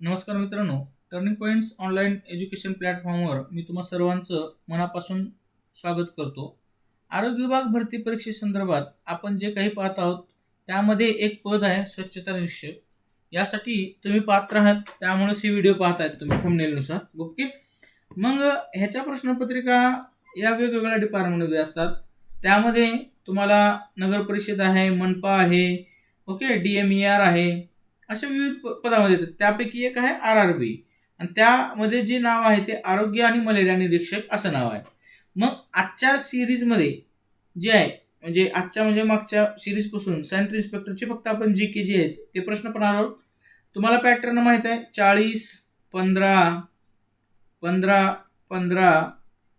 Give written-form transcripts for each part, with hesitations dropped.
नमस्कार मित्रांनो, turning points online education प्लॅटफॉर्मवर मी तुम्हा सर्वांचं मनापासून स्वागत करतो. आरोग्य विभाग भरती परीक्षेसंदर्भात आपण जे काही पाहत आहोत त्यामध्ये एक पद आहे स्वच्छता निरीक्षक. यासाठी तुम्ही पात्र आहात, त्यामुळेच ही व्हिडिओ पाहतायत तुम्ही थंबनेलनुसार. ओके. मग ह्याच्या प्रश्नपत्रिका या वेगवेगळ्या डिपार्टमेंटमध्ये असतात. त्यामध्ये तुम्हाला नगर परिषद आहे, मनपा आहे, ओके, DMER आहे, अशा विविध पदामध्ये येतात. त्यापैकी एक आहे RRB आणि त्यामध्ये जे नाव आहे ते आरोग्य आणि मलेरिया निरीक्षक असं नाव आहे. मग आजच्या सिरीजमध्ये जे आहे म्हणजे आजच्या म्हणजे मागच्या सिरीजपासून सॅनिटरी इन्स्पेक्टरचे फक्त आपण GK जे आहेत ते प्रश्न पण आलो. तुम्हाला पॅटर्न माहित आहे 40 15 15 15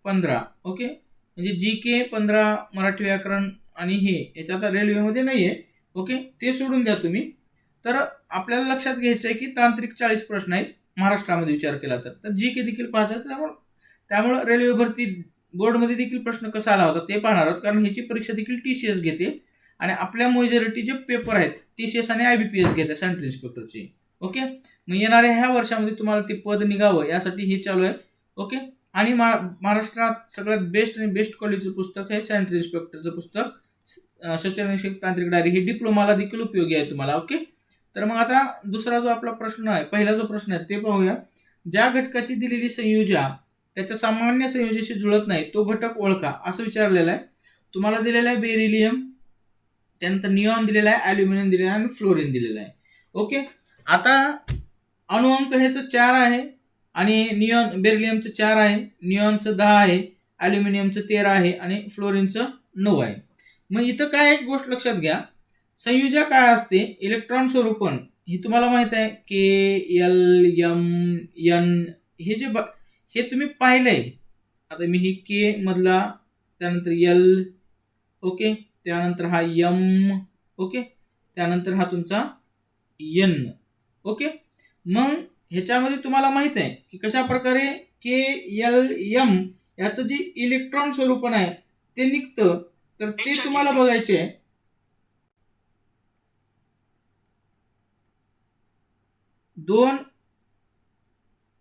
15. ओके, म्हणजे GK 15 मराठी व्याकरण आणि हे याच्यात रेल्वेमध्ये नाहीये. ओके, ते सोडून द्या तुम्ही. तर आपल्याला लक्षात घ्यायचं आहे की तांत्रिक 40 प्रश्न आहेत महाराष्ट्रामध्ये विचार केला तर GK देखील पाहायचं. त्यामुळे रेल्वे भरती बोर्डमध्ये देखील प्रश्न कसा आला होता ते पाहणार आहोत, कारण ह्याची परीक्षा देखील TCS घेते आणि आपल्या मेजॉरिटी जे पेपर आहेत TCS आणि IBPS घेते सेंट्रल इन्स्पेक्टरचे. ओके, मग येणाऱ्या ह्या वर्षामध्ये तुम्हाला ते पद निघावं यासाठी हे चालू आहे. ओके, आणि महाराष्ट्रात सगळ्यात बेस्ट आणि बेस्ट क्वालिटीचं पुस्तक आहे सेंट्रल इन्स्पेक्टरचं पुस्तक स्वच्छता निरीक्षक तांत्रिक डायरी. हे डिप्लोमाला देखील उपयोगी आहे तुम्हाला. ओके, तर मग आता दुसरा जो आपला प्रश्न आहे, पहिला जो प्रश्न आहे ते पाहूया. ज्या घटकाची दिलेली संयोजा त्याच्या सामान्य संयोजाशी जुळत नाही तो घटक ओळखा असं विचारलेलं आहे. तुम्हाला दिलेलं आहे बेरिलियम, त्यानंतर निऑन दिलेला आहे, ॲल्युमिनियम दिलेला आहे आणि फ्लोरीन दिलेला आहे. ओके, आता अणुअंक ह्याचं 4 आहे आणि बेरिलियमचं 4 आहे, निऑनचं 10 आहे, ॲल्युमिनियमचं 13 आहे आणि फ्लोरीनचं 9 आहे. मग इथं काय एक गोष्ट लक्षात घ्या, संयोजा काय असते, इलेक्ट्रॉन स्वरूपण हे तुम्हाला माहित आहे KLMN. हे तुम्ही पाहिलंय. आता मी ही K मधला, त्यानंतर L, ओके, त्यानंतर हा M, ओके, त्यानंतर हा तुमचा N. ओके, मग ह्याच्यामध्ये तुम्हाला माहित आहे की कशा प्रकारे KLM याचं जे इलेक्ट्रॉन स्वरूपण आहे ते निघतं, तर ते तुम्हाला बघायचे आहे. 2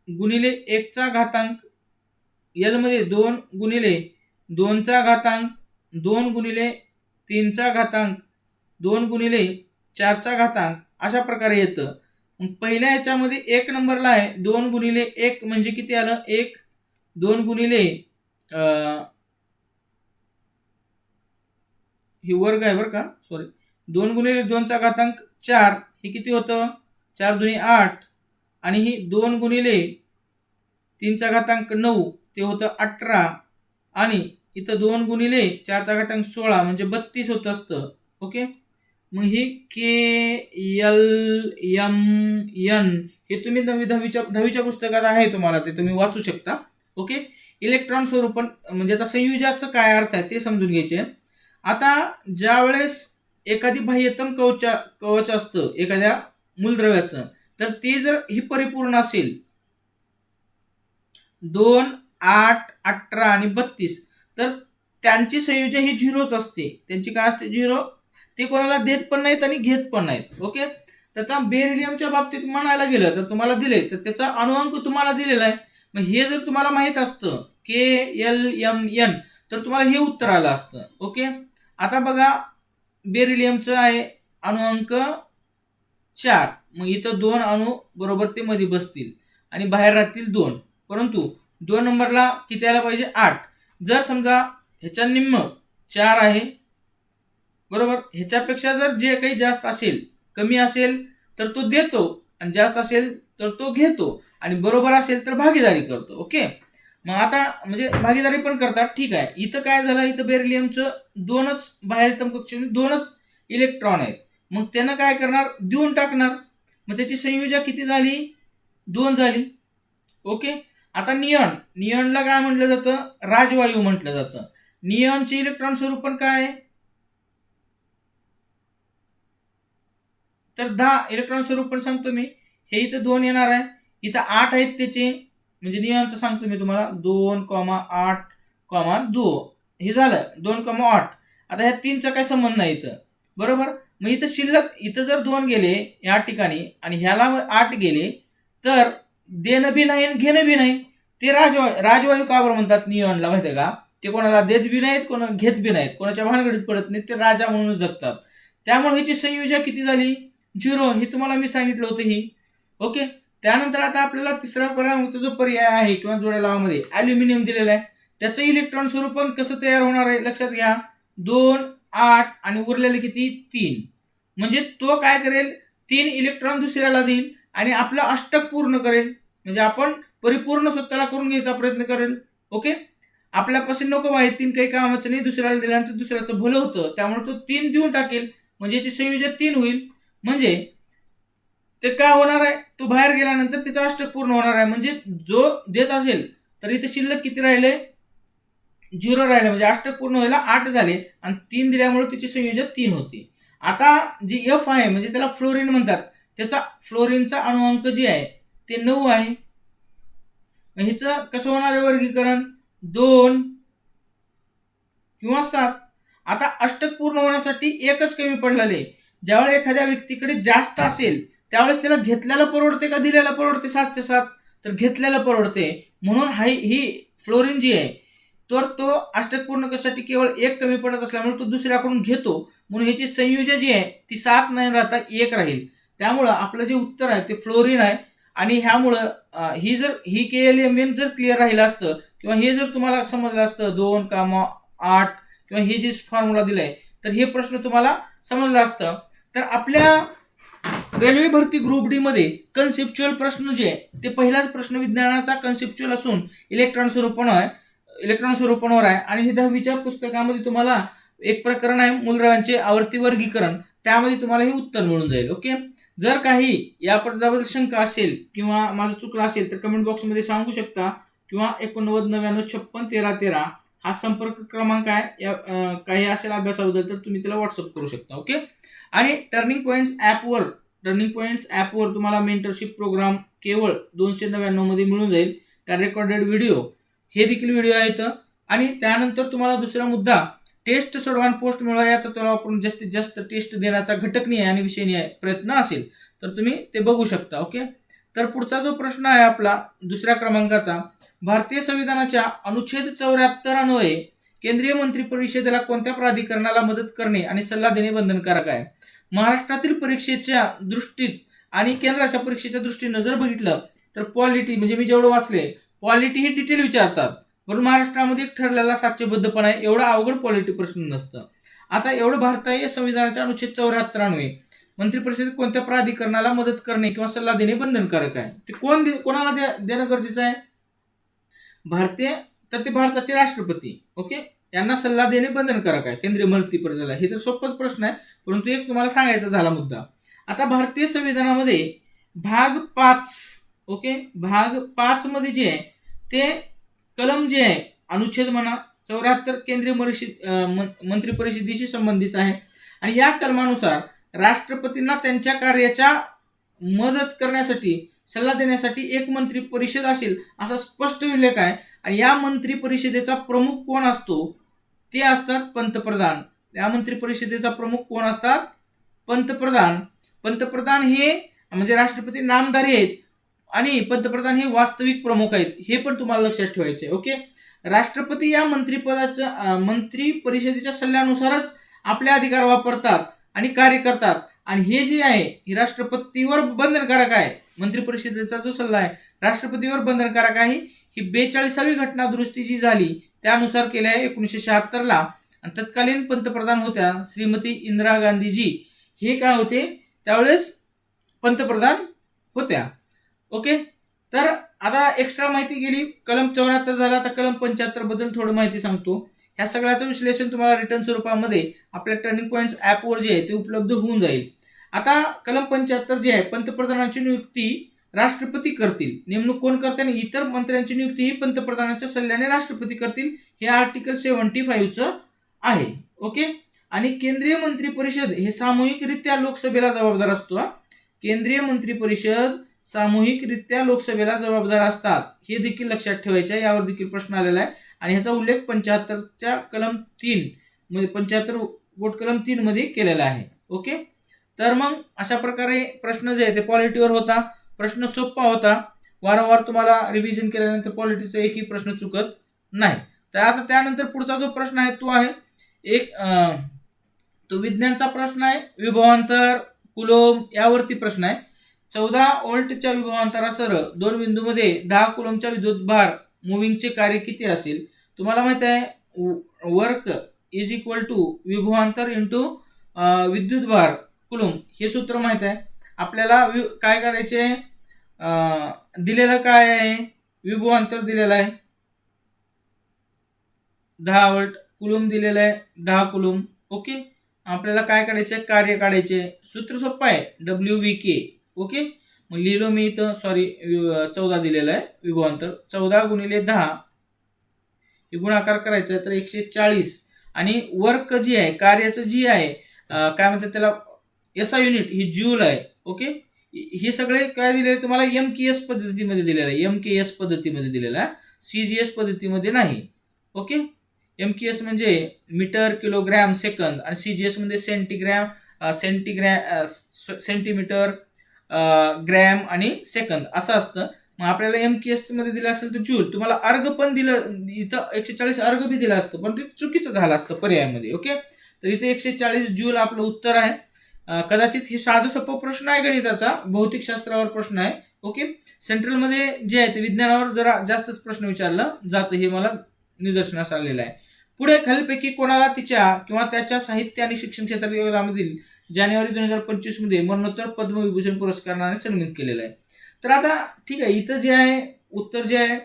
गुणिले 1चा घातांक, L मध्ये 2 गुणिले 2चा घातांक, 2 गुणिले 3चा घातांक, 2 गुणिले 4चा घातांक अशा प्रकारे येतं. मग पहिल्या याच्यामध्ये 1 नंबरला आहे 2 गुणिले 1 म्हणजे किती आलं, 1. 2 गुणिले ही वर्ग आहे बरं का, सॉरी, 2 गुणिले 2चा घातांक 4 हे किती होतं, 4 दुनी 8 आणि ही 2 गुणिले 3चा घातांक 9 ते होतं 18 आणि इथं 2 गुणिले 4चा घातांक 16 म्हणजे 32 होत असतं. ओके, मग ही KLMN हे तुम्ही 10वीच्या पुस्तकात आहे, तुम्हाला ते तुम्ही वाचू शकता. ओके, इलेक्ट्रॉन स्वरूपण म्हणजे आता संयोजाचं काय अर्थ आहे ते समजून घ्यायचे. आता ज्या वेळेस एखादी बाह्यतम कवच असतं एखाद्या मूलद्रव्याचं, तर ते जर ही परिपूर्ण असेल 2, 8, 18 आणि 32, तर त्यांची संयोजा ही 0च असते. त्यांची काय असते, 0. ते कोणाला देत पण नाहीत आणि घेत पण नाहीत. ओके, तर आता बेरिलियमच्या बाबतीत म्हणायला गेलं तर तुम्हाला दिले तर त्याचा अणुअंक तुम्हाला दिलेला आहे. मग हे जर तुम्हाला माहित असतं KLMN तर तुम्हाला हे उत्तर आलं असतं. ओके, आता बघा बेरिलियमचं आहे अणुअंक 4, मग इथं 2 अणू बरोबर ते मध्ये बसतील आणि बाहेर राहतील 2, परंतु 2 नंबरला किती आला पाहिजे, 8. जर समजा ह्याच्या निम्म 4 आहे बरोबर, ह्याच्यापेक्षा जर जे काही जास्त असेल, कमी असेल तर तो देतो आणि जास्त असेल तर तो घेतो आणि बरोबर असेल तर भागीदारी करतो. ओके, मग आता म्हणजे भागीदारी पण करतात. ठीक आहे, इथं काय झालं, इथं बेरिलियमचं 2च बाहेरतम कक्षेने 2च इलेक्ट्रॉन आहेत. मग त्यानं काय करणार, देऊन टाकणार. मग त्याची संयोजा किती झाली, 2 झाली. ओके, आता निऑनला काय म्हटलं जातं, राजवायू म्हटलं जातं. निऑनचे इलेक्ट्रॉन स्वरूपण काय आहे, तर 10 इलेक्ट्रॉन स्वरूपण सांगतो मी. हे इथं 2 येणार आहे, इथं 8 आहेत त्याचे, म्हणजे निऑनचं सांगतो मी तुम्हाला 2,8,2 हे झालं 2,8. आता ह्या 3चा काय संबंध नाही इथं बरोबर. मग इथं शिल्लक, इथं जर 2 गेले या ठिकाणी आणि ह्याला 8 गेले तर देणं बी नाही आणि घेणं बी नाही. ते राजवायू का बरं म्हणतात नियॉनला माहिती आहे का? ते कोणाला देत बी नाहीत, कोणाला घेत बी नाहीत, कोणाच्या भानगडीत पडत नाहीत, ते राजा म्हणूनच जगतात. त्यामुळे ह्याची संयोजन किती झाली? 0. हे तुम्हाला मी सांगितलं होतं ही. ओके. त्यानंतर आता आपल्याला तिसरा क्रमांकाचा जो पर्याय आहे किंवा जोड्या लावामध्ये ॲल्युमिनियम दिलेला आहे. त्याचं इलेक्ट्रॉन स्वरूपन कसं तयार होणार आहे लक्षात घ्या. 2, 8 आणि उरलेले किती? 3. म्हणजे तो काय करेल? 3 इलेक्ट्रॉन दुसऱ्याला देईल आणि आपलं अष्टक पूर्ण करेल. म्हणजे आपण परिपूर्ण स्वतःला करून घ्यायचा प्रयत्न करेल. ओके. आपल्यापासून नको आहे 3 काही कामाचं नाही, दुसऱ्याला दिल्यानंतर दुसऱ्याचं भलं होतं, त्यामुळे तो 3 देऊन टाकेल. म्हणजे याची संयोजन 3 होईल. म्हणजे ते काय होणार आहे? तो बाहेर गेल्यानंतर त्याचा अष्टक पूर्ण होणार आहे. म्हणजे जो देत असेल तर इथे शिल्लक किती राहिले? 0 राहिले. म्हणजे अष्टक पूर्ण व्हायला 8 झाले आणि 3 दिल्यामुळे त्याची संयोजन 3 होते. आता जी F आहे म्हणजे त्याला फ्लोरीन म्हणतात. त्याचा फ्लोरीनचा अणुअंक जे आहे ते 9 आहे. ह्याचं कसं होणार आहे वर्गीकरण? 2 किंवा 7. आता अष्टक पूर्ण होण्यासाठी एकच कमी पडलेले. ज्यावेळेस एखाद्या व्यक्तीकडे जास्त असेल त्यावेळेस त्याला घेतल्याला परवडते का दिल्याला परवडते? 7च्या 7. तर घेतल्याला परवडते. म्हणून ही फ्लोरीन जी आहे तर तो अष्टक पूर्ण करण्यासाठी केवळ एक कमी पडत असल्यामुळे तो दुसऱ्याकडून घेतो. म्हणून ह्याची संयोजन जी आहे ती 7 नाही राहता 1 राहील. त्यामुळं आपलं जे उत्तर आहे ते फ्लोरीन आहे. आणि ह्यामुळं ही KLMN जर क्लिअर राहिलं असतं किंवा हे जर तुम्हाला समजलं असतं 2,8 किंवा हे जे फॉर्म्युला दिलाय तर हे प्रश्न तुम्हाला समजलं असतं. तर आपल्या रेल्वे भरती ग्रुप डी मध्ये कन्सेप्च्युअल प्रश्न जे आहे ते पहिलाच प्रश्न विज्ञानाचा कन्सेप्च्युअल असून इलेक्ट्रॉन स्वरूपावर आहे. आणि हे 10वीच्या पुस्तकामध्ये तुम्हाला एक प्रकरण आहे मूलद्रव्यांचे आवर्ती वर्गीकरण, त्यामध्ये तुम्हाला हे उत्तर मिळून जाईल. ओके. जर काही या पदाबद्दल शंका असेल किंवा माझं चुकलं असेल तर कमेंट बॉक्समध्ये सांगू शकता किंवा 89 99 56 13 13 हा संपर्क क्रमांक आहे. काही असेल अभ्यासाबद्दल तर तुम्ही त्याला व्हॉट्सअप करू शकता. ओके. आणि टर्निंग पॉईंट्स ॲपवर तुम्हाला मेंटरशिप प्रोग्राम केवळ 299 मध्ये मिळून जाईल. त्या रेकॉर्डेड व्हिडिओ हे देखील व्हिडिओ आहेत. आणि त्यानंतर तुम्हाला दुसरा मुद्दा टेस्ट सोडवा आणि पोस्ट मिळवा या तत्वाला वापरून जास्तीत जास्त टेस्ट देण्याचा घटक नाही आणि विषय नाही प्रयत्न असेल तर तुम्ही ते बघू शकता. ओके. तर पुढचा जो प्रश्न आहे आपला दुसऱ्या क्रमांकाचा, भारतीय संविधानाच्या अनुच्छेद 74 अन्वये केंद्रीय मंत्री परिषदेला कोणत्या प्राधिकरणाला मदत करणे आणि सल्ला देणे बंधनकारक आहे? महाराष्ट्रातील परीक्षेच्या दृष्टीत आणि केंद्राच्या परीक्षेच्या दृष्टीनं जर बघितलं तर पॉलिटी म्हणजे मी जेवढं वाचले पॉलिटी ही डिटेल विचारतात. म्हणून महाराष्ट्रामध्ये एक ठरलेला साच्यबद्धपणा आहे. एवढा अवघड पॉलिटी प्रश्न नसतं. आता एवढं भारतीय संविधानाच्या अनुच्छेद 74 अन्वये मंत्रिपरिषदेत कोणत्या प्राधिकरणाला मदत करणे किंवा सल्ला देणे बंधनकारक आहे? ते कोणाला देणं गरजेचं आहे? तर ते भारताचे राष्ट्रपती. ओके. यांना सल्ला देणे बंधनकारक आहे केंद्रीय मंत्री परिषदेला. हे तर सोपंच प्रश्न आहे, परंतु एक तुम्हाला सांगायचा झाला मुद्दा. आता भारतीय संविधानामध्ये भाग 5 ओके भाग 5 मध्ये जे आहे ते कलम जे आहे अनुच्छेद म्हणा 74 केंद्रीय मंत्री परिषदेशी संबंधित आहे. आणि या कलमानुसार राष्ट्रपतींना त्यांच्या कार्याच्या मदत करण्यासाठी सल्ला देण्यासाठी एक मंत्री परिषद असेल असा स्पष्ट उल्लेख आहे. आणि या मंत्री परिषदेचा प्रमुख कोण असतो? ते असतात पंतप्रधान. या मंत्री परिषदेचा प्रमुख कोण असतात? पंतप्रधान. पंतप्रधान हे म्हणजे राष्ट्रपती नामधारी आहेत आणि पंतप्रधान हे वास्तविक प्रमुख आहेत. हे पण तुम्हाला लक्षात ठेवायचे. ओके. राष्ट्रपती या मंत्री परिषदेच्या सल्ल्यानुसारच आपले अधिकार वापरतात आणि कार्य करतात. आणि हे जे आहे हे राष्ट्रपतीवर बंधनकारक आहे. मंत्री परिषदेचा जो सल्ला आहे राष्ट्रपतीवर बंधनकारक आहे. ही 42वी घटना दुरुस्ती जी झाली त्यानुसार केली आहे 1976 ला. आणि तत्कालीन पंतप्रधान होत्या श्रीमती इंदिरा गांधीजी. हे काय होते त्यावेळेस पंतप्रधान होत्या. ओके. तर आता एक्स्ट्रा माहिती गेली. कलम 74 झाला. आता कलम 75 बद्दल थोडी माहिती सांगतो. ह्या सगळ्याचं विश्लेषण तुम्हाला रिटर्न स्वरूपामध्ये आपल्या टर्निंग पॉईंट्स ॲपवर जे आहे ते उपलब्ध होऊन जाईल. आता कलम 75 जे आहे पंतप्रधानांची नियुक्ती राष्ट्रपती करतील. नेमणूक कोण करते आणि इतर मंत्र्यांची नियुक्ती ही पंतप्रधानांच्या सल्ल्याने राष्ट्रपती करतील. हे आर्टिकल 75चं आहे. ओके. आणि केंद्रीय मंत्री परिषद हे सामूहिकरित्या लोकसभेला जबाबदार असतो. केंद्रीय मंत्री परिषद सामूहिकरित्या लोकसभेला जबाबदार असतात. हे देखील लक्षात ठेवायचे आहे. यावर देखील प्रश्न आलेला आहे आणि ह्याचा उल्लेख 75च्या कलम 3 म्हणजे 75 वोट कलम 3 मध्ये केलेला आहे. ओके. तर मग अशा प्रकारे प्रश्न जे आहे ते पॉलिटीवर होता. प्रश्न सोपा होता. वारंवार तुम्हाला रिव्हिजन केल्यानंतर पॉलिटीचा एकही प्रश्न चुकत नाही. तर आता त्यानंतर पुढचा जो प्रश्न आहे तो आहे एक तो विज्ञानचा प्रश्न आहे. विभवांतर कुलोम यावरती प्रश्न आहे. 14 व्होल्टच्या विभवांतरासह 2 बिंदूमध्ये 10 कुलोमच्या विद्युतभार मुव्हिंगचे कार्य किती असेल? तुम्हाला माहित आहे वर्क इज इक्वल टू विभवांतर इंटू विद्युतभार कुलोम हे सूत्र माहित आहे आपल्याला. काय करायचे दिलेलं काय आहे विभवांतर दिलेलं आहे 10 व्होल्ट, कुलोम दिलेलं आहे 10 कुलोम. ओके, आपल्याला काय काढायचे कार्य काढायचे. सूत्र सोपं आहे WVK. ओके, मग लिहिलो मी इथं सॉरी 14 दिलेलं आहे विभवांतर 14 गुणिले 10 हे गुणाकार करायचा तर 140 आणि वर्क जी आहे कार्याचं जी आहे काय म्हणतात त्याला SI युनिट ही जूल आहे. ओके, हे सगळे काय दिले तुम्हाला MKS पद्धतीमध्ये दिलेलं आहे. MKS पद्धतीमध्ये दिलेलं आहे, CGS पद्धतीमध्ये नाही. ओके, MKS म्हणजे मीटर किलोग्रॅम सेकंद आणि CGS म्हणजे सेंटीमीटर ग्रॅम आणि सेकंद असं असतं. मग आपल्याला MKS मध्ये दिलं असेल तर जूल. तुम्हाला अर्ग पण दिलं इथं 140 अर्ग बी दिलं असतं पण ते चुकीचं झालं असतं पर्यायामध्ये. ओके, तर इथे 140 जूल आपलं उत्तर आहे. कदाचित हे साधं सोपं प्रश्न आहे गणिताचा, भौतिकशास्त्रावर प्रश्न आहे. ओके, सेंट्रलमध्ये जे आहे ते विज्ञानावर जरा जास्तच प्रश्न विचारलं जातं हे मला निदर्शनास आलेलं आहे. पुढे खालीलपैकी कोणाला तिच्या किंवा त्याच्या साहित्य आणि शिक्षण क्षेत्रातील योगदानामधील जानेवारी 2025 मध्ये मरणोत्तर पद्मविभूषण पुरस्काराने सन्मानित केलेला आहे. तर आता ठीक आहे, इथं जे आहे उत्तर जे आहे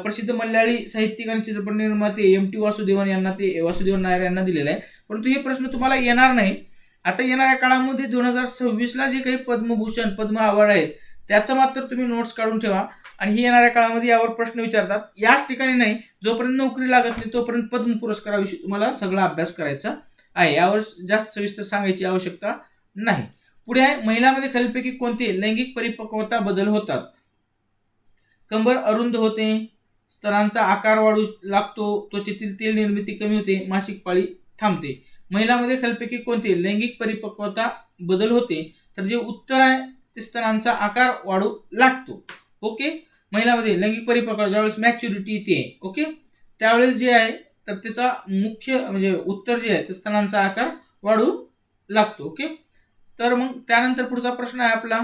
प्रसिद्ध मल्याळी साहित्यिक आणि चित्रपट निर्माते MT वासुदेवन यांना ते वासुदेवन नायर यांना दिलेलं आहे. परंतु हे प्रश्न तुम्हाला येणार नाही. आता येणाऱ्या काळामध्ये 2026ला जे काही पद्मभूषण पद्म अवॉर्ड आहेत त्याचं मात्र तुम्ही नोट्स काढून ठेवा आणि हे येणाऱ्या काळामध्ये यावर प्रश्न विचारतात. याच ठिकाणी नाही, जोपर्यंत नोकरी लागत नाही तोपर्यंत पद्म पुरस्काराविषयी तुम्हाला सगळा अभ्यास करायचा आहे. यावर जास्त सविस्तर सांगायची आवश्यकता नाही. पुढे आहे महिलांमध्ये खालीलपैकी कोणते लैंगिक परिपक्वता बदल होतात? कंबर अरुंद होते, स्तनांचा आकार वाढू लागतो, त्वचेतील तेल निर्मिती कमी होते, मासिक पाळी थांबते. महिलांमध्ये खालीलपैकी कोणते लैंगिक परिपक्वता बदल होते? तर जे उत्तर आहे ते स्तनांचा आकार वाढू लागतो. ओके, महिलांमध्ये लैंगिक परिपक्वता ज्यावेळेस मॅच्युरिटी येते ओके त्यावेळेस जे आहे तर त्याचा मुख्य म्हणजे उत्तर जे आहे ते स्तनांचा आकार वाढू लागतो. ओके, तर मग त्यानंतर पुढचा प्रश्न आहे आपला.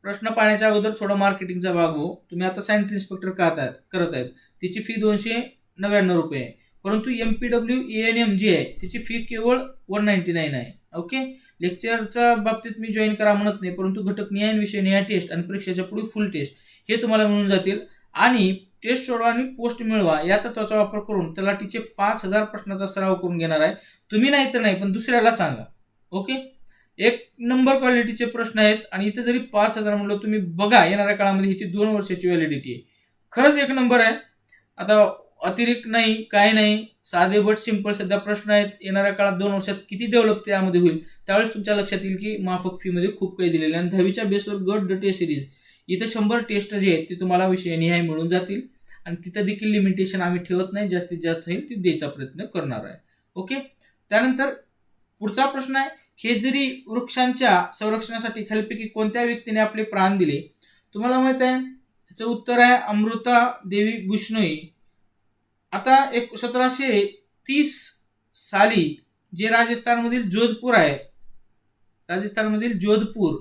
प्रश्न पाहण्याच्या अगोदर थोडा मार्केटिंगचा भाग हो. तुम्ही आता सायन्स इन्स्पेक्टर करत आहेत, तिची फी 299 रुपये आहे. परंतु MPW ANM जी आहे त्याची फी केवळ 199 आहे. ओके, लेक्चरच्या बाबतीत मी जॉईन करा म्हणत नाही, परंतु घटक निहाय विषय निहाय टेस्ट आणि परीक्षेच्या पुढे फुल टेस्ट हे तुम्हाला मिळून जातील. आणि टेस्ट सोडवा आणि पोस्ट मिळवा या तत्वाचा वापर करून तलाठीचे 5000 प्रश्नाचा सराव करून घेणार आहे. तुम्ही नाही तर नाही पण दुसऱ्याला सांगा. ओके, एक नंबर क्वालिटीचे प्रश्न आहेत आणि इथे जरी 5000 म्हणलं तुम्ही बघा येणाऱ्या काळामध्ये ह्याची 2 वर्षाची व्हॅलिडिटी आहे. खरंच एक नंबर आहे. आता अतिरिक्त नाही काय नाही, साधे बट सिंपल सध्या प्रश्न आहेत. येणाऱ्या काळात 2 वर्षात किती डेव्हलप त्यामध्ये होईल त्यावेळेस तुमच्या लक्षात येईल की माफक फी मध्ये खूप काही दिलेलं आहे. आणि 10वीच्या बेसवर गट डटे सिरीज इथं 100 टेस्ट जे आहेत ते तुम्हाला विषय निहाय मिळून जातील आणि तिथं देखील लिमिटेशन आम्ही ठेवत नाही, जास्तीत जास्त होईल ती द्यायचा प्रयत्न करणार आहे. ओके, त्यानंतर पुढचा प्रश्न आहे खेजरी वृक्षांच्या संरक्षणासाठी खालीलपैकी कोणत्या व्यक्तीने आपले प्राण दिले? तुम्हाला माहित आहे ह्याचं उत्तर आहे अमृता देवी बिश्नोई. आता 1730 साली जे राजस्थानमधील जोधपूर आहे, राजस्थानमधील जोधपूर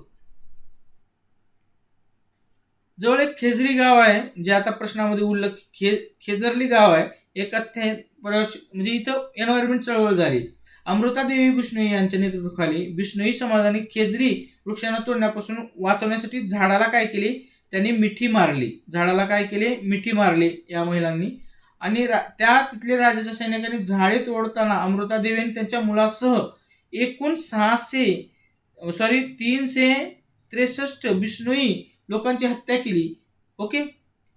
जवळ एक खेजरी गाव आहे जे आता प्रश्नामध्ये उल्लेख खेजरली गाव आहे. एक अध्याय म्हणजे इथं एन्व्हायरमेंट चळवळ झाली. अमृता देवी बिश्नोई यांच्या नेतृत्वाखाली बिश्नोई समाजाने खेजरी वृक्षांना तोडण्यापासून वाचवण्यासाठी झाडाला काय केले? त्यांनी मिठी मारली. झाडाला काय केले? मिठी मारली या महिलांनी. आणि त्या तिथल्या राजाच्या सैनिकांनी झाडे तोडताना अमृता देवी आणि त्यांच्या मुलासह एकूण 363 बिश्नोई लोकांची हत्या केली. ओके,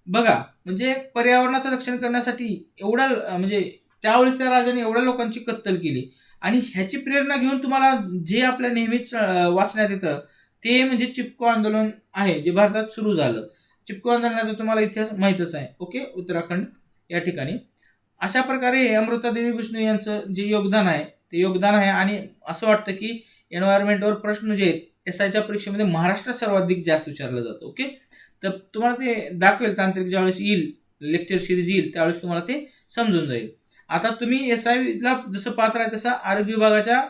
बघा म्हणजे पर्यावरणाचं रक्षण करण्यासाठी एवढा म्हणजे त्यावेळेस त्या राजाने एवढ्या लोकांची कत्तल केली. आणि ह्याची प्रेरणा घेऊन तुम्हाला जे आपल्या नेहमीच वाचण्यात येतं ते म्हणजे चिपको आंदोलन आहे जे भारतात सुरू झालं. चिपको आंदोलनाचा तुम्हाला इतिहास माहीतच आहे. ओके, उत्तराखंड या ठिकाणी अशा प्रकारे अमृता देवी बिश्नोई यांचं जे योगदान आहे ते योगदान आहे. आणि असं वाटतं की एन्व्हायरमेंटवर प्रश्न जे आहेत SIच्या परीक्षेमध्ये महाराष्ट्र सर्वाधिक जास्त विचारलं जातं. ओके, तर तुम्हाला ते दाखवेल तांत्रिक ज्यावेळेस येईल, लेक्चर सिरीज येईल त्यावेळेस तुम्हाला ते समजून जाईल. आता तुम्ही SIला जसं पात्र आहे तसं आरोग्य विभागाच्या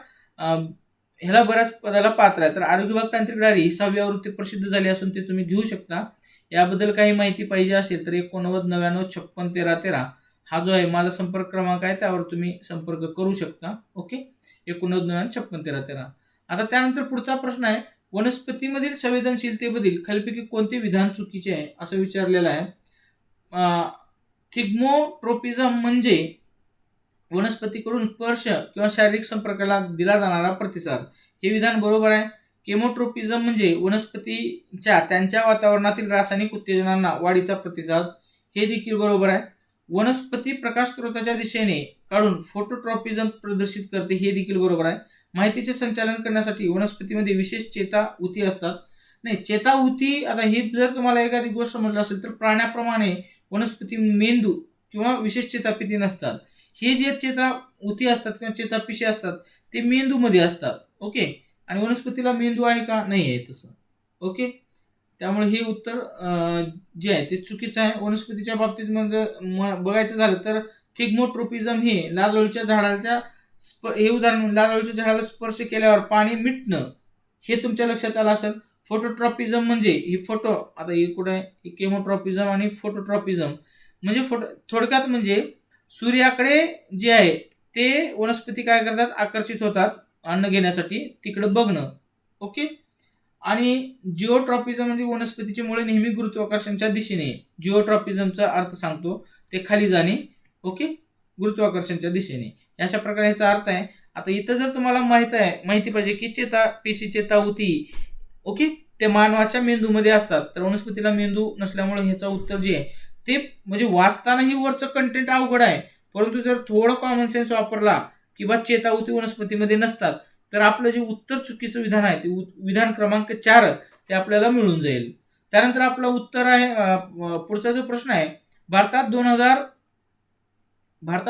ह्याला बऱ्याच पदाला पात्र आहे. तर आरोग्य विभाग तांत्रिक डायरी ही 6वी आवृत्ती प्रसिद्ध झाली असून ते तुम्ही घेऊ शकता. याबद्दल काही माहिती पाहिजे असेल तर 89 99 56 13 13 हा जो आहे माझा संपर्क क्रमांक आहे, त्यावर तुम्ही संपर्क करू शकता. ओके, 89 99 56 13 13. आता त्यानंतर पुढचा प्रश्न आहे, वनस्पतीमधील संवेदनशीलतेबद्दल खालीलपैकी कोणते विधान चुकीचे आहे असं विचारलेलं आहे. थिग्मोट्रोपिझम म्हणजे वनस्पतीकडून स्पर्श किंवा शारीरिक संपर्काला दिला जाणारा प्रतिसाद, हे विधान बरोबर आहे. केमोट्रोपिझम म्हणजे वनस्पतीच्या त्यांच्या वातावरणातील रासायनिक उत्तेजनांना वाढीचा प्रतिसाद, हे देखील बरोबर आहे. वनस्पती प्रकाश स्रोताच्या दिशेने काढून फोटोट्रॉपिझम प्रदर्शित करते, हे देखील बरोबर आहे. माहितीचे संचालन करण्यासाठी वनस्पतीमध्ये विशेष चेता ऊती असतात. नाही, चेता ऊती, आता हे जर तुम्हाला एखादी गोष्ट म्हटलं असेल तर प्राण्याप्रमाणे वनस्पती मेंदू किंवा विशेष चेतापिती नसतात. हे जे चेता ऊती असतात किंवा चेतापिशी असतात ते मेंदूमध्ये असतात. ओके, आणि वनस्पतीला मेंदू आहे का? नाही आहे तसं. ओके, त्यामुळे हे उत्तर जे आहे ते चुकीचं आहे. वनस्पतीच्या बाबतीत म्हणजे बघायचं झालं तर थिग्मोट्रोपिझम हे लाजळूच्या झाडाच्या हे उदाहरण, लाजळूच्या झाडाला स्पर्श केल्यावर पाणी मिटणं, हे तुमच्या लक्षात आलं असेल. फोटोट्रॉपिझम म्हणजे ही फोटो, आता हे कुठे आहे, केमोट्रॉपिझम आणि फोटोट्रॉपिझम म्हणजे थोडक्यात म्हणजे सूर्याकडे जे आहे ते वनस्पती काय करतात, आकर्षित होतात अन्न घेण्यासाठी, तिकडे बघणं. ओके, आणि जिओट्रॉपिझम म्हणजे वनस्पतीची मुळे नेहमी गुरुत्वाकर्षणाच्या दिशेने, जिओट्रॉपिझमचा अर्थ सांगतो, ते खाली जाणे. ओके, गुरुत्वाकर्षणाच्या दिशेने, अशा प्रकारे ह्याचा अर्थ आहे. आता इथं जर तुम्हाला माहिती पाहिजे की पेशी चेता ऊती, ओके, ते मानवाच्या मेंदूमध्ये असतात, तर वनस्पतीला मेंदू नसल्यामुळे ह्याचं उत्तर जे आहे ते म्हणजे वाचतानाही वरचं कंटेंट अवघड आहे, परंतु जर थोडं कॉमन सेन्स वापरला किंवा चेता ऊती वनस्पतीमध्ये नसतात तर आपलं जे उत्तर चुकीचं विधान आहे ते विधान क्रमांक 4 ते आपल्याला मिळून जाईल. त्यानंतर आपलं उत्तर आहे, पुढचा जो प्रश्न आहे, भारतात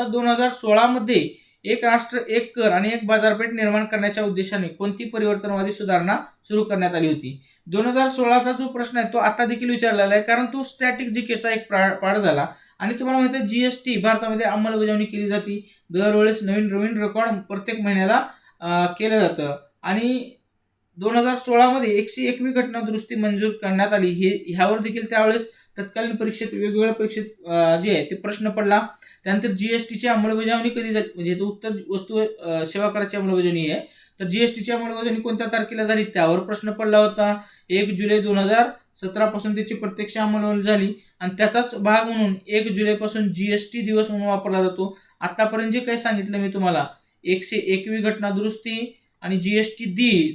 2016 मध्ये एक राष्ट्र एक कर आणि एक बाजारपेठ निर्माण करण्याच्या उद्देशाने कोणती परिवर्तनवादी सुधारणा सुरू करण्यात आली होती? 2016चा जो प्रश्न आहे तो आता देखील विचारलेला आहे, कारण तो स्टॅटिक जीकेचा एक पार्ट झाला. आणि तुम्हाला माहिती आहे GST भारतामध्ये अंमलबजावणी केली जाते. दरवेळेस नवीन रेकॉर्ड प्रत्येक महिन्याला केलं जातं. आणि 2016 मध्ये 101वी घटना दुरुस्ती मंजूर करण्यात आली. ह्यावर देखील त्यावेळेस तत्कालीन परीक्षेत, वेगवेगळ्या परीक्षेत जे आहे ते प्रश्न पडला. त्यानंतर GSTची अंमलबजावणी कधी झाली, म्हणजे याचं उत्तर वस्तू सेवा कराची अंमलबजावणी आहे. तर GSTची अंमलबजावणी कोणत्या तारखेला झाली त्यावर प्रश्न पडला होता. 1 जुलै 2017 पासून त्याची प्रत्यक्ष अंमलबजावणी झाली आणि त्याचाच भाग म्हणून 1 जुलैपासून GST दिवस म्हणून वापरला जातो. आतापर्यंत जे काही सांगितलं मी तुम्हाला, 101वी घटना दुरुस्ती आणि GST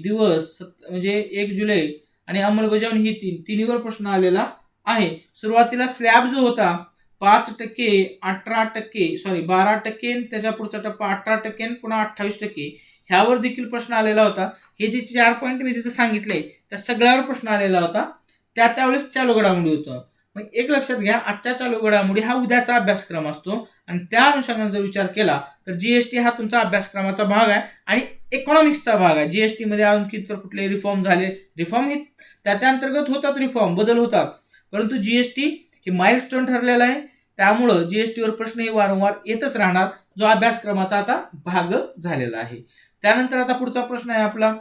दिवस म्हणजे 1 जुलै आणि अंमलबजावणी, ही तिन्हीवर प्रश्न आलेला आहे. सुरुवातीला स्लॅब जो होता 5%, 18%, 12%, त्याच्या पुढचा टप्पा 18% पुन्हा 28%, ह्यावर देखील प्रश्न आलेला होता. हे जे 4 पॉईंट मी तिथे सांगितले त्या सगळ्यावर प्रश्न आलेला होता. त्यावेळेस चालू घडामोडी होतं. मग एक लक्षात घ्या, आजच्या चालू घडामोडी हा उद्याचा अभ्यासक्रम असतो आणि त्या अनुषंगाने जर विचार केला तर GST हा तुमचा अभ्यासक्रमाचा भाग आहे आणि इकॉनॉमिक्सचा भाग आहे. GST मध्ये आणखी तर कुठले रिफॉर्म झाले, रिफॉर्म हे त्या अंतर्गत होतात, रिफॉर्म बदल होतात, परंतु GST हे माइलस्टोन ठरलेला आहे. त्यामुळं GSTवर प्रश्न हे वारंवार येतच राहणार, जो अभ्यासक्रमाचा आता भाग झालेला आहे. त्यानंतर आता पुढचा प्रश्न आहे आपला,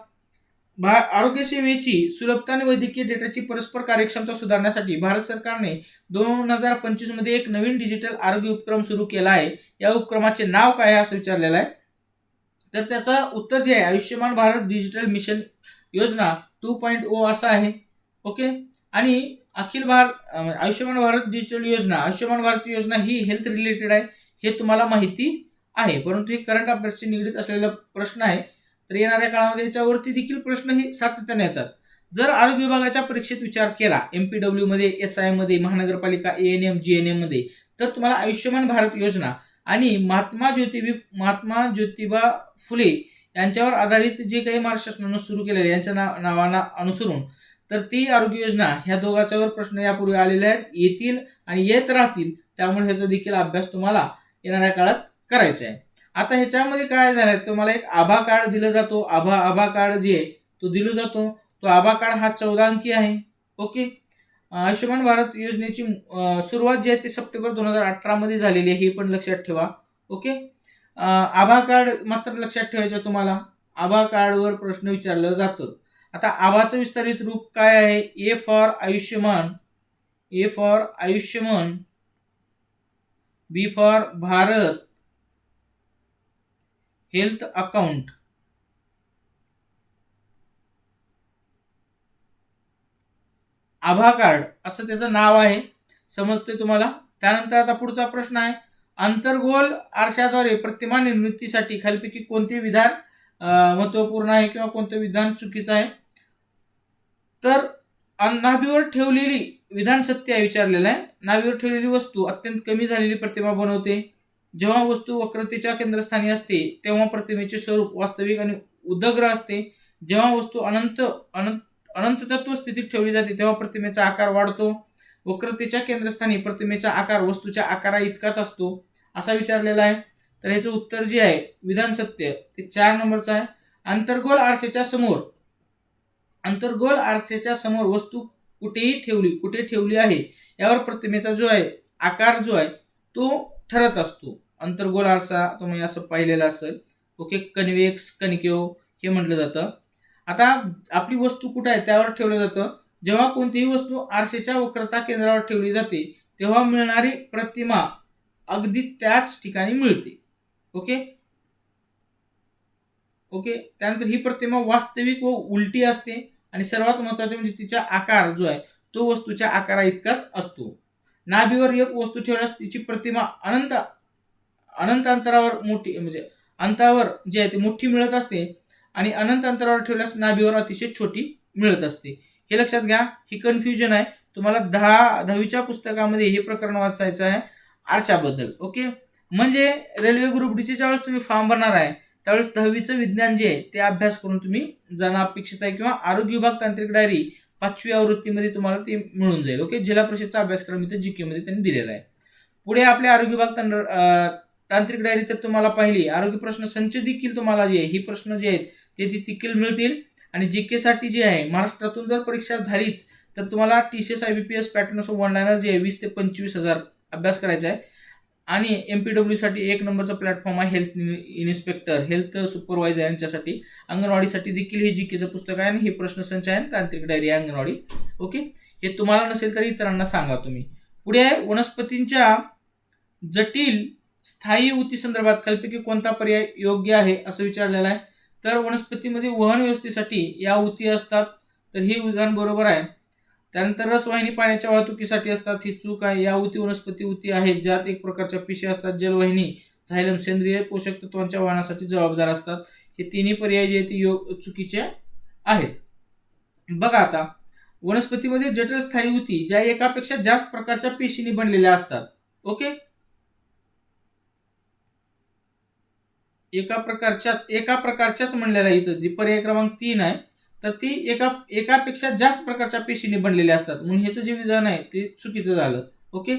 आरोग्य सेवेची सुलभता आणि वैद्यकीय डेटाची परस्पर कार्यक्षमता सुधारण्यासाठी भारत सरकारने 2025 मध्ये एक नवीन डिजिटल आरोग्य उपक्रम सुरू केला आहे. या उपक्रमाचे नाव काय आहे असं विचारलेलं आहे. तर त्याचं उत्तर जे आहे, आयुष्यमान भारत डिजिटल मिशन योजना 2.0 असं आहे. ओके, आणि आयुष्यमान भारत डिजिटल योजना, आयुष्यमान भारत योजना ही हेल्थ रिलेटेड आहे, हे तुम्हाला माहिती आहे, परंतु हे करंट अफेअर्सशी निगडीत असलेला प्रश्न आहे. तर येणाऱ्या काळामध्ये याच्यावरती देखील प्रश्न हे सातत्याने येतात. जर आरोग्य विभागाच्या परीक्षेत विचार केला, MPW मध्ये, SI मध्ये, महानगरपालिका, ANM, GNM मध्ये, तर तुम्हाला आयुष्यमान भारत योजना आणि महात्मा ज्योतिबा फुले यांच्यावर आधारित जे काही महाराष्ट्र शासनानं सुरू केलेले यांच्या नावाना अनुसरून तर ती आरोग्य योजना, ह्या दोघांच्यावर प्रश्न यापूर्वी आलेले आहेत, येतील आणि येत राहतील. त्यामुळे ह्याचा देखील अभ्यास तुम्हाला येणाऱ्या काळात करायचा आहे. आता ह्याच्यामध्ये काय झालंय, तुम्हाला एक आभा कार्ड दिलं जातो. आभा कार्ड जे आहे तो दिला जातो. तो आभा कार्ड हा 14 अंकी आहे. ओके. आयुष्यमान भारत योजनेची सुरुवात जी आहे ती सप्टेंबर 2018 मध्ये झालेली आहे, हे पण लक्षात ठेवा. ओके. आभा कार्ड मात्र लक्षात ठेवायचं तुम्हाला. आभा कार्डवर प्रश्न विचारलं जातं. आता आभाचं विस्तारित रूप काय आहे? A for Ayushman, A for Ayushman, B for Bharat health account, आभा कार्ड असं त्याचं नाव आहे. समजते तुम्हाला? त्यानंतर आता पुढचा प्रश्न आहे, अंतर्गोल आरशाद्वारे प्रतिमा निर्मितीसाठी खालीलपैकी कोणते विधान महत्वपूर्ण आहे किंवा कोणते विधान चुकीचं आहे? तर नाभीवर ठेवलेली विधान सत्य आहे विचारलेलं आहे. नाभीवर ठेवलेली वस्तू अत्यंत कमी झालेली प्रतिमा बनवते. जेव्हा वस्तू वक्रतेच्या केंद्रस्थानी असते तेव्हा प्रतिमेचे स्वरूप वास्तविक आणि उदग्र असते. जेव्हा वस्तू अनंत तत्व स्थितीत ठेवली जाते तेव्हा प्रतिमेचा आकार वाढतो. वक्रतेच्या केंद्रस्थानी प्रतिमेचा आकार वस्तूच्या आकारा इतकाच असतो, असा विचारलेला आहे. तर याचं उत्तर जे आहे विधान सत्य ते 4 नंबरचं आहे. अंतर्गोल आरशाच्या समोर वस्तू कुठे ठेवली आहे यावर प्रतिमेचा जो आहे आकार जो आहे तो ठरत असतो. अंतर्गोल आरसा तुम्ही असं पाहिलेलं असेल. ओके. कन्व्हेक्स, कन्केव हे म्हटलं जातं. आता आपली वस्तू कुठे आहे त्यावर ठेवलं जातं. जेव्हा कोणतीही वस्तू आरशाच्या वक्रता केंद्रावर ठेवली जाते तेव्हा मिळणारी प्रतिमा अगदी त्याच ठिकाणी मिळते. ओके. ओके. त्यानंतर ही प्रतिमा वास्तविक व उलटी असते आणि सर्वात महत्त्वाचे म्हणजे तिचा आकार जो आहे तो वस्तूच्या आकारा इतकाच असतो. नाभीवर एक वस्तू ठेवल्यास तिची प्रतिमा अनंत अंतरावर मोठी म्हणजे अंतावर जी आहे ती मोठी मिळत असते आणि अनंत अंतरावर ठेवल्यास नाभीवर अतिशय छोटी मिळत असते. हे लक्षात घ्या. ही कन्फ्युजन आहे. तुम्हाला 10वीच्या पुस्तकामध्ये हे प्रकरण वाचायचं आहे आरशाबद्दल. ओके. म्हणजे रेल्वे ग्रुप डीचे ज्यावेळेस तुम्ही फॉर्म भरणार आहे त्यावेळेस 10वीचं विज्ञान जे आहे ते अभ्यास करून तुम्ही जाणं अपेक्षित आहे किंवा आरोग्य विभाग तांत्रिक डायरी 5वी आवृत्तीमध्ये तुम्हाला ते मिळून जाईल. ओके. जिल्हा परिषदचा अभ्यासक्रम इथं जीके मध्ये त्यांनी दिलेला आहे. पुढे आपल्या आरोग्य विभाग तांत्रिक डायरी तर तुम्हाला पाहिली. आरोग्य प्रश्न संच देखील तुम्हाला जे आहे ही प्रश्न जे आहेत ते देखील मिळतील. आणि जीके साठी जे आहे महाराष्ट्रातून जर परीक्षा झालीच तर तुम्हाला TCS IBPS pattern of one liner जे आहे 20 ते 25,000 अभ्यास करायचा आहे. आणि MPW साठी 1 नंबरचा प्लॅटफॉर्म आहे हेल्थ इन्स्पेक्टर, हेल्थ सुपरवायझर यांच्यासाठी. अंगणवाडीसाठी देखील हे जीकेचं पुस्तक आहे आणि हे प्रश्नसंच आहे तांत्रिक डायरी आहे अंगणवाडी. ओके. हे तुम्हाला नसेल तरी इतरांना सांगा तुम्ही. पुढे आहे वनस्पतींच्या जटिल स्थायी ऊती संदर्भात खालीलपैकी कोणता पर्याय योग्य आहे असं विचारलेलं आहे. तर वनस्पतीमध्ये वहन व्यवस्थेसाठी या ऊती असतात, तर हे विधान बरोबर आहे. त्यानंतर रसवाहिनी पाण्याच्या वाहतुकीसाठी असतात, ही चूक आहे. या ऊती वनस्पती ऊती आहेत ज्यात एक प्रकारच्या पिशे असतात. जलवाहिनी झायलम सेंद्रिय पोषक तत्वांच्या वहनासाठी जबाबदार असतात. हे तिन्ही पर्याय जे आहेत ते चुकीचे आहेत. बघा आता वनस्पतीमध्ये जटिल स्थायी ऊती ज्या एकापेक्षा जास्त प्रकारच्या पेशींनी बनलेल्या असतात. ओके. एका प्रकारच्याच म्हणलेला इथं जी पर्याय क्रमांक 3 आहे तर ती एकापेक्षा जास्त प्रकारच्या पेशींनी बनलेल्या असतात म्हणून ह्याचं जे विधान आहे ते चुकीचं झालं. ओके.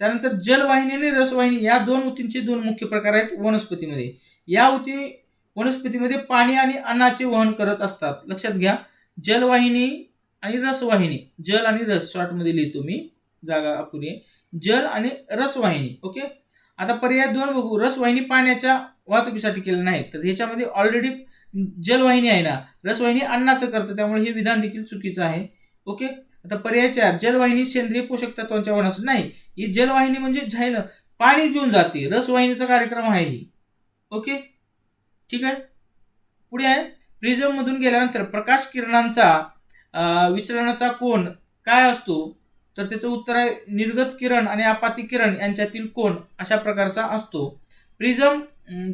त्यानंतर जलवाहिनी आणि रसवाहिनी या दोन ऊतींचे 2 मुख्य प्रकार आहेत वनस्पतीमध्ये. या ऊती वनस्पतीमध्ये पाणी आणि अन्नाचे वहन करत असतात. लक्षात घ्या. जलवाहिनी आणि रसवाहिनी, जल आणि रस शॉर्ट मध्ये लिहितो मी, जागा अपुरी आहे. जल आणि रसवाहिनी. ओके. आता पर्याय 2 बघू. रसवाहिनी पाण्याच्या वाहतुकीसाठी केलं नाही तर ह्याच्यामध्ये ऑलरेडी जलवाहिनी आहे ना, रसवाहिनी अन्नाचं करतं त्यामुळे हे विधान देखील चुकीचं आहे. ओके. आता पर्याय 4 जलवाहिनी सेंद्रिय पोषक तत्वांच्या वहनासाठी नाही. ही जलवाहिनी म्हणजे झायलं पाणी घेऊन जाते, रसवाहिनीचा कार्यक्रम आहे ही. ओके. ठीक आहे. पुढे आहे प्रिझम मधून गेल्यानंतर प्रकाश किरणांचा विचलनाचा कोन काय असतो? तर त्याचं उत्तर आहे निर्गत किरण आणि आपाती किरण यांच्यातील कोन अशा प्रकारचा असतो. प्रिझम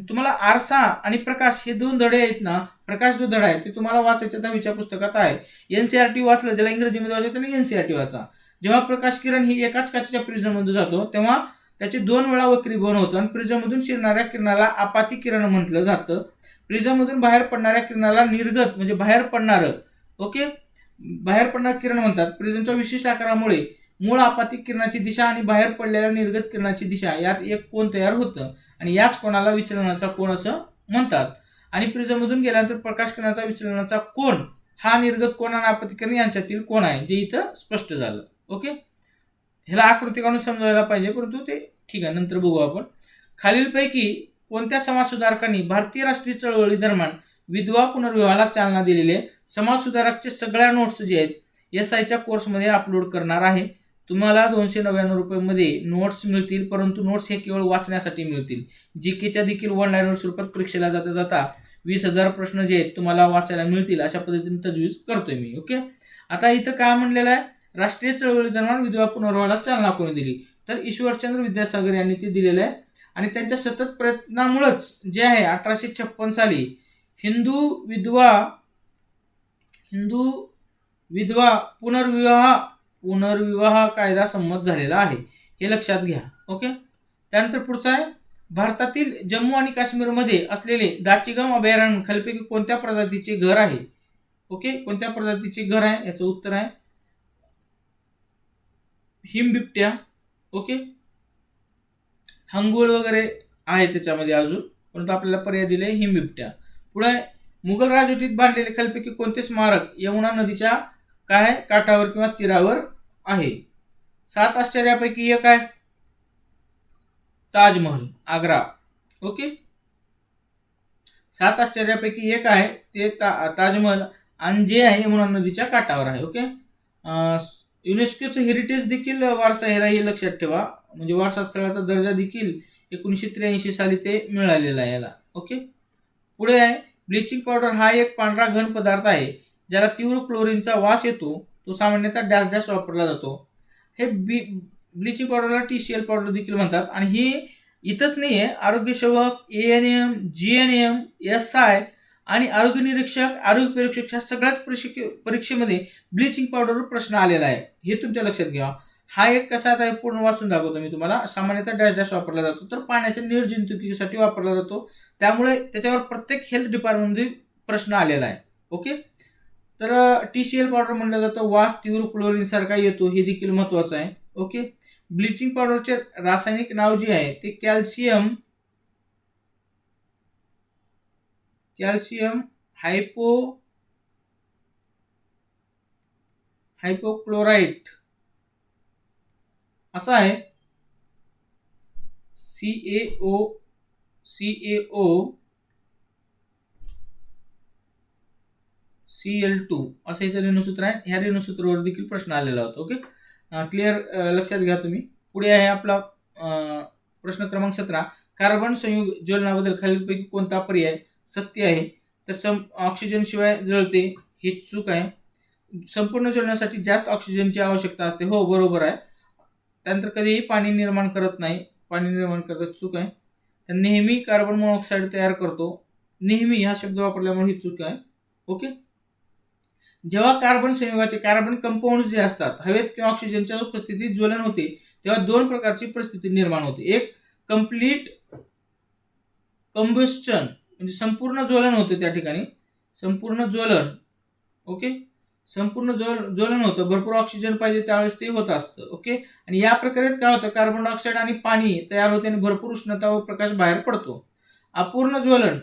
तुम्हाला आरसा आणि प्रकाश हे 2 धडे आहेत ना, प्रकाश जो धडा आहे ते तुम्हाला वाचायचं 10वीच्या पुस्तकात आहे. NCERT वाचलं, ज्याला इंग्रजीमध्ये वाचायचं त्याने NCERT वाचा. जेव्हा प्रकाश किरण ही एकाच काचेच्या प्रिझम मध्ये जातो तेव्हा त्याचे 2 वेळा वक्रीभवन होतं आणि प्रिझम मधून शिरणाऱ्या किरणाला आपाती किरण म्हटलं जातं. प्रिझम मधून बाहेर पडणाऱ्या किरणाला निर्गत म्हणजे बाहेर पडणारं, ओके, बाहेर पडणारं किरण म्हणतात. प्रिझमच्या विशिष्ट आकारामुळे मूळ आपाती किरणाची दिशा आणि बाहेर पडलेल्या निर्गत किरणाची दिशा यात एक कोन तयार होतं आणि याच कोणाला विचलनाचा कोन असं म्हणतात. आणि प्रिझम मधून गेल्यानंतर प्रकाश किरणाचा विचलनाचा कोन हा निर्गत कोण आणि आपत्तिकरण यांच्यातील कोण आहे, जे इथं स्पष्ट झालं. ओके, ह्याला आकृती काढून समजायला पाहिजे, परंतु ते ठीक आहे, नंतर बघू आपण. खालीलपैकी कोणत्या समाजसुधारकांनी भारतीय राष्ट्रीय चळवळी दरम्यान विधवा पुनर्विवाहाला चालना दिलेले समाज सुधारकचे सगळ्या नोट्स जे आहेत SIच्या कोर्समध्ये अपलोड करणार आहे. तुम्हाला 299 रुपयामध्ये नोट्स मिळतील, परंतु नोट्स हे केवळ वाचण्यासाठी मिळतील. GKच्या देखील ऑनलाईन स्वरूपात परीक्षेला जाता जाता 20,000 प्रश्न जे आहेत तुम्हाला वाचायला मिळतील, अशा पद्धतीने तजवीज करतोय मी. ओके, आता इथं काय म्हणलेलं आहे, राष्ट्रीय चळवळी दरम्यान विधवा पुनर्विवाहाला चालना कोणी दिली, तर ईश्वरचंद्र विद्यासागर यांनी ते दिलेलं आहे. आणि त्यांच्या सतत प्रयत्नामुळेच जे आहे 1856 साली हिंदू विधवा पुनर्विवाह कायदा संमत झालेला आहे, हे लक्षात घ्या. ओके, त्यानंतर पुढचा आहे, भारतातील जम्मू आणि काश्मीरमध्ये असलेले दाचिगाम अभयारण्य खालीलपैकी कोणत्या प्रजातीचे घर आहे. ओके, कोणत्या प्रजातीचे घर आहे, याचं उत्तर आहे हिमबिबट्या. ओके, हंगोळ वगैरे आहे त्याच्यामध्ये अजून, परंतु आपल्याला पर्याय दिले हिमबिबट्या. पुढे मुघल राजवटीत बांधलेले खालीलपैकी कोणते स्मारक यमुना नदीच्या काय काठावर किंवा तीरावर आहे. 7 आश्चर्यापैकी एक आहे ताजमहल, आग्रा. ओके, 7 आश्चर्यापैकी एक आहे ते ताजमहल, आणि जे आहे यमुना नदीच्या काठावर आहे. ओके, युनेस्कोचं हेरिटेज देखील वारसा हे लक्षात ठेवा, म्हणजे वारसा स्थळाचा दर्जा देखील 1983 साली ते मिळालेला आहे याला. ओके, पुढे आहे ब्लिचिंग पावडर हा एक पांढरा घन पदार्थ आहे ज्याला तीव्र क्लोरीनचा वास येतो. तो सामान्यतः डॅश डॅश वापरला जातो. हे ब्लिचिंग पावडरला TCL पावडर देखील म्हणतात. आणि ही इथंच नाही आहे, आरोग्य सेवक, ANM, GNM, SI आणि आरोग्य निरीक्षक, आरोग्य परीक्षक ह्या सगळ्याच परीक्षेमध्ये ब्लिचिंग पावडरवर प्रश्न आलेला आहे, हे तुमच्या लक्षात घ्या. हा एक कसा आहे पूर्ण वाचून दाखवतो मी तुम्हाला. सामान्यतः डॅश डॅश वापरला जातो, तर पाण्याच्या निर्जंतुकीसाठी वापरला जातो, त्यामुळे त्याच्यावर प्रत्येक हेल्थ डिपार्टमेंटमध्ये प्रश्न आलेला आहे. ओके, तर TCL पावडर म्हणलं जातं, वास तीव्र क्लोरीन सारखा येतो, हे देखील महत्वाचं आहे. ओके, ब्लिचिंग पावडरचे रासायनिक नाव जे आहे ते कॅल्शियम हायपोक्लोराइट असं आहे. CaCO असं याचं रेणुसूत्र आहे. ह्या रेणुसूत्रावर देखील प्रश्न आलेला होता. ओके, क्लिअर, लक्षात घ्या तुम्ही. पुढे आहे आपला प्रश्न क्रमांक 17, कार्बन संयुग ज्वलनाबद्दल खालीलपैकी कोणता पर्याय सत्य आहे. तर ऑक्सिजन शिवाय जळते, ही चूक आहे. संपूर्ण ज्वलनासाठी जास्त ऑक्सिजनची आवश्यकता असते, हो बरोबर आहे. त्यानंतर कधीही पाणी निर्माण करत नाही, पाणी निर्माण करत, चूक आहे. तर नेहमी कार्बन मोनॉक्साईड तयार करतो, नेहमी हा शब्द वापरल्यामुळे ही चूक आहे. ओके, जेव्हा कार्बन संयुगाचे कार्बन कंपाऊंड जे असतात हवेत किंवा ऑक्सिजनच्या उपस्थितीत ज्वलन होते, तेव्हा 2 प्रकारची परिस्थिती निर्माण होते. एक कंप्लीट कंबस्टन, म्हणजे संपूर्ण ज्वलन होते, त्या ठिकाणी संपूर्ण ज्वलन. ओके, संपूर्ण ज्वलन होतं, भरपूर ऑक्सिजन पाहिजे त्यावेळेस ते होत असतं. ओके, आणि या प्रक्रियेत काय होतं, कार्बन डायऑक्साईड आणि पाणी तयार होते आणि भरपूर उष्णता व प्रकाश बाहेर पडतो. अपूर्ण ज्वलन,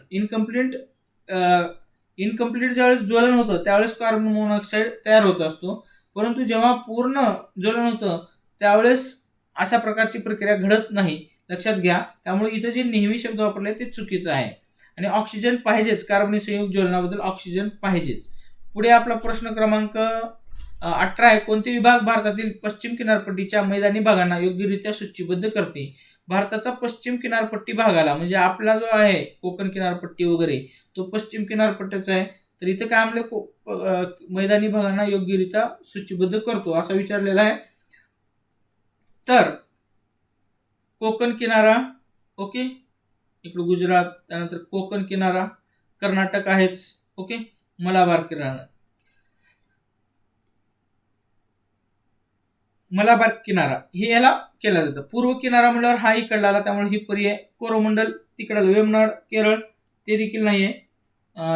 इनकम्प्लीट ज्यावेळेस ज्वलन होतं त्यावेळेस कार्बन मोनॉक्साईड तयार होत असतो, परंतु जेव्हा पूर्ण ज्वलन होतं त्यावेळेस अशा प्रकारची प्रक्रिया घडत नाही, लक्षात घ्या. त्यामुळे इथं जे नेहमी शब्द वापरले ते चुकीचं आहे. आणि ऑक्सिजन पाहिजेच, कार्बनी संयुग ज्वलनाबद्दल ऑक्सिजन पाहिजेच. पुढे आपला प्रश्न क्रमांक 18 आहे, कोणते विभाग भारतातील पश्चिम किनारपट्टीच्या मैदानी भागांना योग्यरित्या सूचीबद्ध करते. भारताचा पश्चिम किनारपट्टी भागाला, म्हणजे आपला जो आहे कोकण किनारपट्टी वगैरे, तो पश्चिम किनारपट्टीचा आहे. तर इथं काय म्हणलं, मैदानी भागांना योग्यरित्या सूचीबद्ध करतो असं विचारलेलं आहे. तर कोकण किनारा, ओके, इकडे गुजरात, त्यानंतर कोकण किनारा, कर्नाटक आहेच. ओके, मलाबार किनारा हे याला केला जातं. पूर्व किनारा म्हणल्यावर हा इकडला आला, त्यामुळे ही पर्याय. कोरोमंडल तिकडलं, वेमनाड केरळ, ते देखील नाहीये.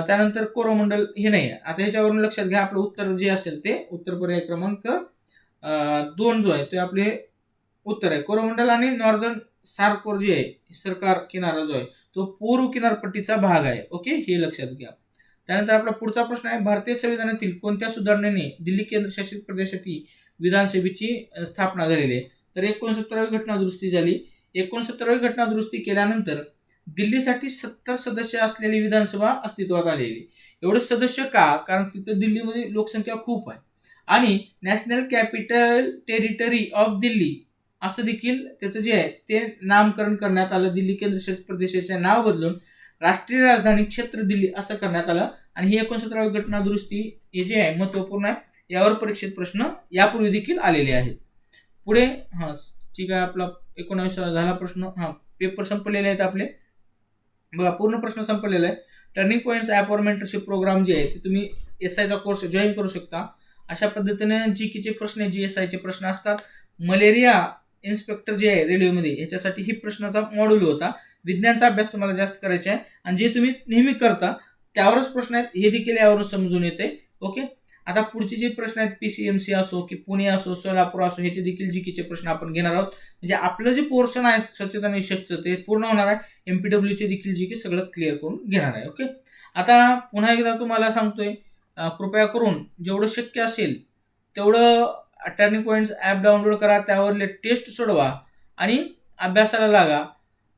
त्यानंतर कोरोमंडल हे नाही आहे. आता ह्याच्यावरून लक्षात घ्या, आपलं उत्तर जे असेल ते उत्तर पर्याय क्रमांक 2 जो आहे ते आपले उत्तर आहे. कोरोमंडल आणि नॉर्दर्न सार्कोर जे आहे, सरकार किनारा जो आहे तो पूर्व किनारपट्टीचा भाग आहे. ओके, हे लक्षात घ्या. त्यानंतर आपला पुढचा प्रश्न आहे, भारतीय संविधानातील कोणत्या सुधारणेने दिल्ली केंद्रशासित प्रदेशाची विधानसभेची स्थापना झालेली आहे? तर 69वी घटना दुरुस्ती झाली. 69वी घटना दुरुस्ती केल्यानंतर दिल्लीसाठी 70 सदस्य असलेली विधानसभा अस्तित्वात आलेली. एवढे सदस्य का? कारण तिथं दिल्लीमध्ये लोकसंख्या खूप आहे आणि national capital territory of Delhi असं देखील त्याचं जे आहे ते नामकरण करण्यात आलं. दिल्ली केंद्रशासित प्रदेशाचे नाव बदलून राष्ट्रीय राजधानी क्षेत्र दिल्ली असं करण्यात आलं. आणि ही 69वी घटना दुरुस्ती हे जे आहे महत्वपूर्ण आहे. यावर परीक्षेत प्रश्न यापूर्वी देखील आलेले आहेत. पुढे ठीक आहे, आपला 19 झाला प्रश्न. पेपर संपलेले आहेत आपले. बघा, पूर्ण प्रश्न संपलेला आहे. Turning points app mentorship programme जे आहे ते तुम्ही SIचा कोर्स जॉईन करू शकता. अशा पद्धतीने GKचे प्रश्न, GSIचे प्रश्न असतात. मलेरिया इन्स्पेक्टर जे आहे रेल्वेमध्ये ह्याच्यासाठी ही प्रश्नाचा मॉड्यूल होता. विज्ञानचा अभ्यास तुम्हाला जास्त करायचा आहे आणि जे तुम्ही नेहमी करता त्यावरच प्रश्न आहेत हे देखील यावरून समजून येते. ओके, आता पुढचे जे प्रश्न आहेत PCMC असो की पुणे असो, सोलापूर असो, ह्याचे देखील GKचे प्रश्न आपण घेणार आहोत. म्हणजे आपलं जे पोर्शन आहे स्वच्छता निरीक्षकचं ते पूर्ण होणार आहे. MPWचे देखील GK सगळं क्लिअर करून घेणार आहे. ओके, आता पुन्हा एकदा तुम्हाला सांगतोय, कृपया करून जेवढं शक्य असेल तेवढं टर्निंग पॉईंट्स ॲप डाउनलोड करा, त्यावर टेस्ट सोडवा आणि अभ्यासाला लागा.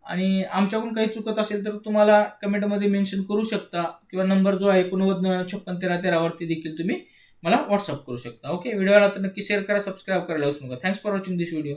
आणि आमच्याकडून काही चुकत असेल तर तुम्हाला कमेंटमध्ये मेन्शन करू शकता किंवा नंबर जो आहे 89 वरती देखील तुम्ही मला व्हॉट्सअप करू शकता. ओके, व्हिडिओला तर नक्की शेअर करा, सबस्क्राईब करायला विसरू नका. Thanks for watching this video.